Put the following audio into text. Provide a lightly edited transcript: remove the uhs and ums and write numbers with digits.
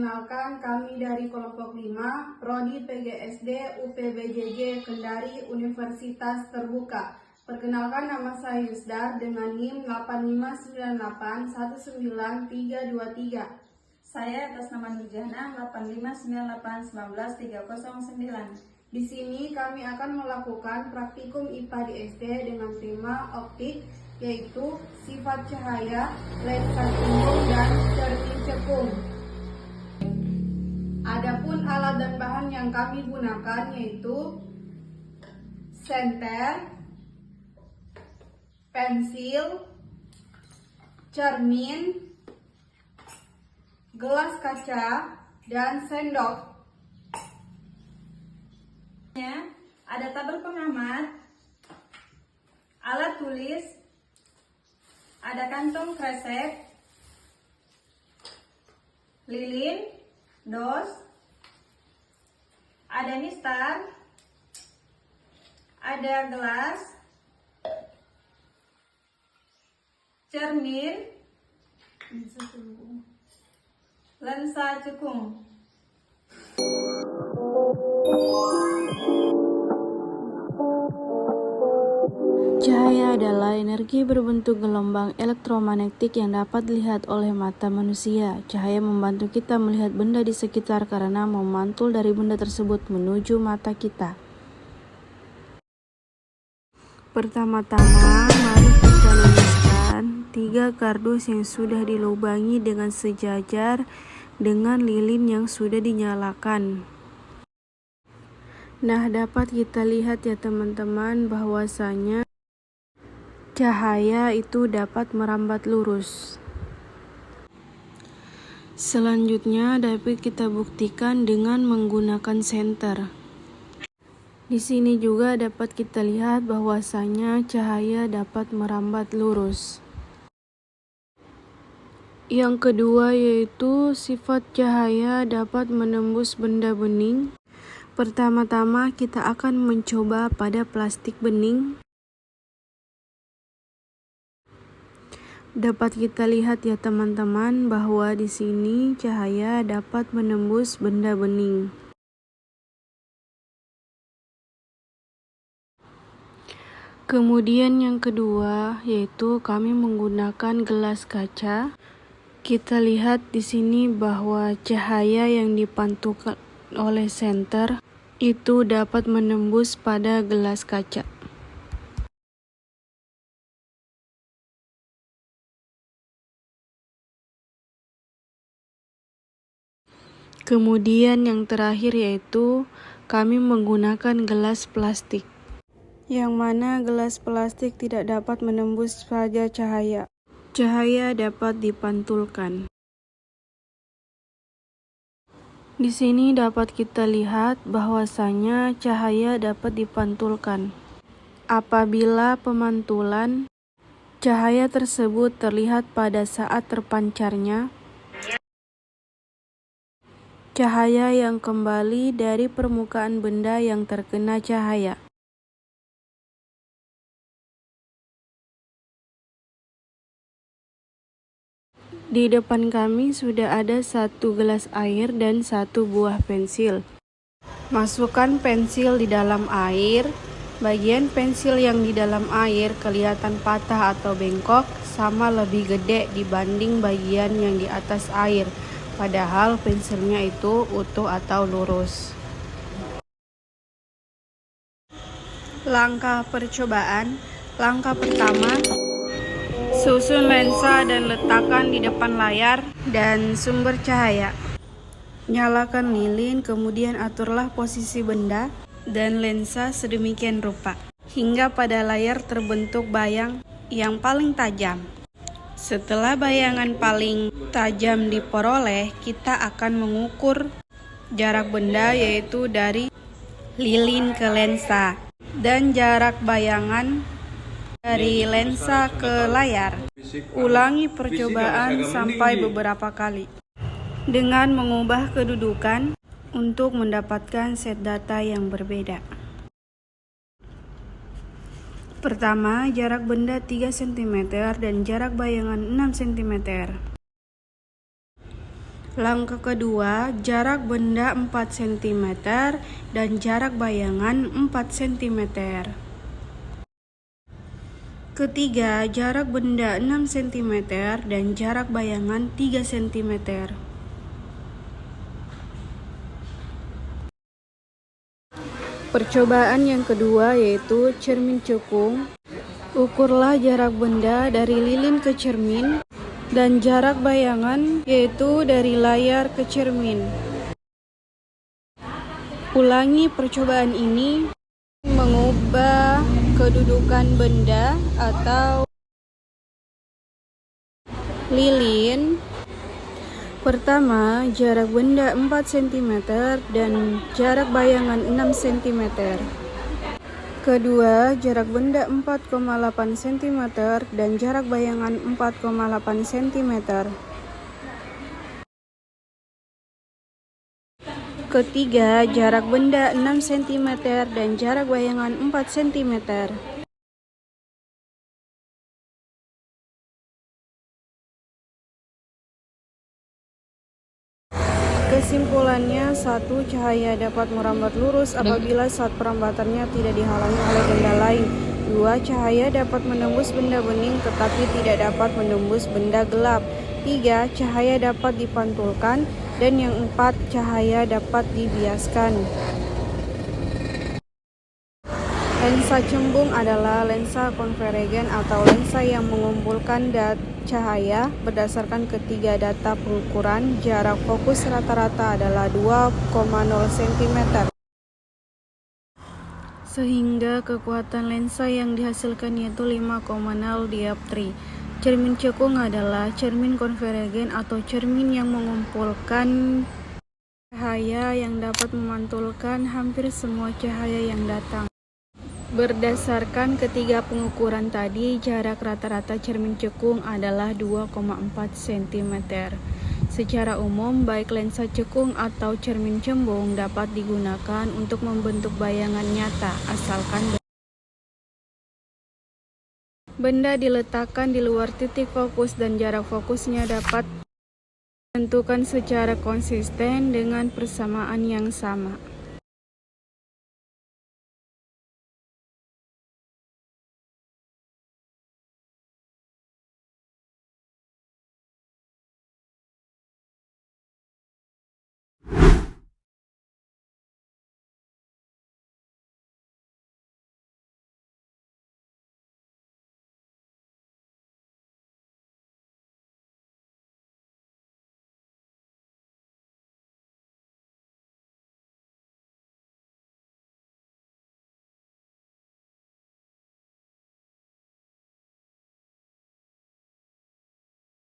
Perkenalkan, kami dari kelompok 5, Prodi PGSD UPBJJ Kendari Universitas Terbuka. Perkenalkan, nama saya Yusdar dengan NIM 8598193323. Saya atas nama Nurjana 8598191309. Di sini kami akan melakukan praktikum IPA di SD dengan tema optik, yaitu sifat cahaya, lensa cekung, dan cermin cekung. Adapun alat dan bahan yang kami gunakan yaitu senter, pensil, cermin, gelas kaca, dan sendok. Ada tabel pengamat, alat tulis, ada kantong kresek, lilin, dos, ada mistar, ada gelas, cermin, lensa cekung. Cahaya adalah energi berbentuk gelombang elektromagnetik yang dapat dilihat oleh mata manusia. Cahaya membantu kita melihat benda di sekitar karena memantul dari benda tersebut menuju mata kita. Pertama-tama, mari kita luruskan 3 kardus yang sudah dilubangi dengan sejajar dengan lilin yang sudah dinyalakan. Nah, dapat kita lihat ya teman-teman bahwasanya cahaya itu dapat merambat lurus. Selanjutnya dapat kita buktikan dengan menggunakan senter. Di sini juga dapat kita lihat bahwasanya cahaya dapat merambat lurus. Yang kedua yaitu sifat cahaya dapat menembus benda bening. Pertama-tama kita akan mencoba pada plastik bening. Dapat kita lihat ya teman-teman bahwa di sini cahaya dapat menembus benda bening. Kemudian yang kedua yaitu kami menggunakan gelas kaca. Kita lihat di sini bahwa cahaya yang dipantulkan oleh senter itu dapat menembus pada gelas kaca. Kemudian yang terakhir yaitu kami menggunakan gelas plastik, yang mana gelas plastik tidak dapat menembus saja cahaya. Cahaya dapat dipantulkan. Di sini dapat kita lihat bahwasanya cahaya dapat dipantulkan. Apabila pemantulan, cahaya tersebut terlihat pada saat terpancarnya cahaya yang kembali dari permukaan benda yang terkena cahaya. Di depan kami sudah ada 1 gelas air dan 1 buah pensil. Masukkan pensil di dalam air. Bagian pensil yang di dalam air kelihatan patah atau bengkok sama lebih gede dibanding bagian yang di atas air. Padahal pensilnya itu utuh atau lurus. Langkah percobaan. Langkah pertama, susun lensa dan letakkan di depan layar dan sumber cahaya. Nyalakan lilin, kemudian aturlah posisi benda dan lensa sedemikian rupa hingga pada layar terbentuk bayang yang paling tajam. Setelah bayangan paling tajam diperoleh, kita akan mengukur jarak benda yaitu dari lilin ke lensa dan jarak bayangan dari lensa ke layar. Ulangi percobaan sampai beberapa kali dengan mengubah kedudukan untuk mendapatkan set data yang berbeda. Pertama, jarak benda 3 cm dan jarak bayangan 6 cm. Langkah kedua, jarak benda 4 cm dan jarak bayangan 4 cm. Ketiga, jarak benda 6 cm dan jarak bayangan 3 cm. Percobaan yang kedua yaitu cermin cekung. Ukurlah jarak benda dari lilin ke cermin dan jarak bayangan yaitu dari layar ke cermin. Ulangi percobaan ini mengubah kedudukan benda atau lilin. Pertama, jarak benda 4 cm dan jarak bayangan 6 cm. Kedua, jarak benda 4,8 cm dan jarak bayangan 4,8 cm. Ketiga, jarak benda 6 cm dan jarak bayangan 4 cm. Kesimpulannya, 1. Cahaya dapat merambat lurus apabila saat perambatannya tidak dihalangi oleh benda lain. 2. Cahaya dapat menembus benda bening tetapi tidak dapat menembus benda gelap. 3. Cahaya dapat dipantulkan. Dan yang 4, cahaya dapat dibiaskan. Lensa cembung adalah lensa konvergen atau lensa yang mengumpulkan cahaya berdasarkan ketiga data pengukuran. Jarak fokus rata-rata adalah 2,0 cm. Sehingga kekuatan lensa yang dihasilkan yaitu 5,0 dioptri. Cermin cekung adalah cermin konvergen atau cermin yang mengumpulkan cahaya yang dapat memantulkan hampir semua cahaya yang datang. Berdasarkan ketiga pengukuran tadi, jarak rata-rata cermin cekung adalah 2,4 cm. Secara umum, baik lensa cekung atau cermin cembung dapat digunakan untuk membentuk bayangan nyata, asalkan benda diletakkan di luar titik fokus dan jarak fokusnya dapat ditentukan secara konsisten dengan persamaan yang sama.